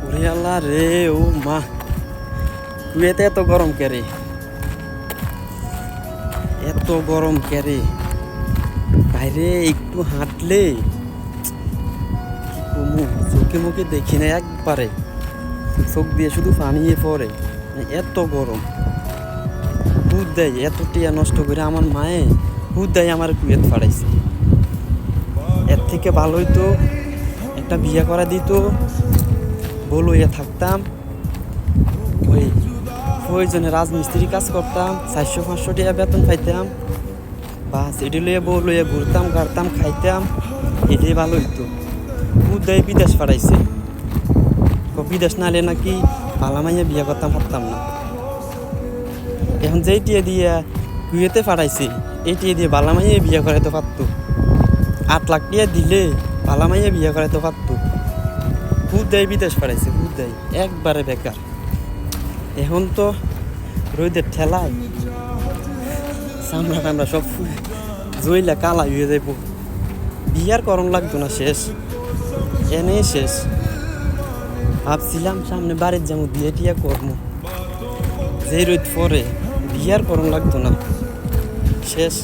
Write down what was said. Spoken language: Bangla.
ওরে আল্লাহ রে, ও মা, কুয়েতে এত গরম কেরে, এত গরম কেরে, বাইরে একটু হাঁটলে কি কমু, চোখে মুখে দেখি না একবারে, চোখ দিয়ে শুধু পানিয়ে পড়ে, এত গরম। হুদ দেয় এত টিয়া নষ্ট করে আমার মায়ে, হুদ দেয় আমার কুয়েত ফাড়াইছে। এর থেকে ভালোই তো একটা বিয়ে করা দিত, বলো ইয়ে থাকতাম, ওই প্রয়োজনে রাজমিস্ত্রি কাজ করতাম, 400-500 টাকা বেতন পাইতাম, বাস এটি লইয়া বউ লইয়া ঘুরতাম গাড়তাম খাইতাম, এটাই ভালো হইতো। উদয় বিদেশ পাঠাইছে, বিদেশ নালে নাকি পালামাইয়া বিয়ে করতাম পারতাম না। এখন যেই টিয়া দিয়া কুয়েতে পাঠাইছে, এই টিয়া দিয়ে বালামাইয়া বিয়ে করাইতে পারতো। 8 লাখ টাকা দিলে বালামাইয়া বিয়ে করাইতে পারতো। উদয় বিদেশ পাঠাইছে, উদয় একবারে বেকার। এখন তো রোদের ঠেলায় চামড়া টামড়া সব জইলা কালা হয়ে যাইব। বিয়ার করণ লাগতো না, শেষ এনেই শেষ। ভাবছিলাম সামনে বাড়ির যাবো, বিয়ে টিয়া করবো, যে রোদ পরে বিয়ার করণ লাগতো না, শেষ।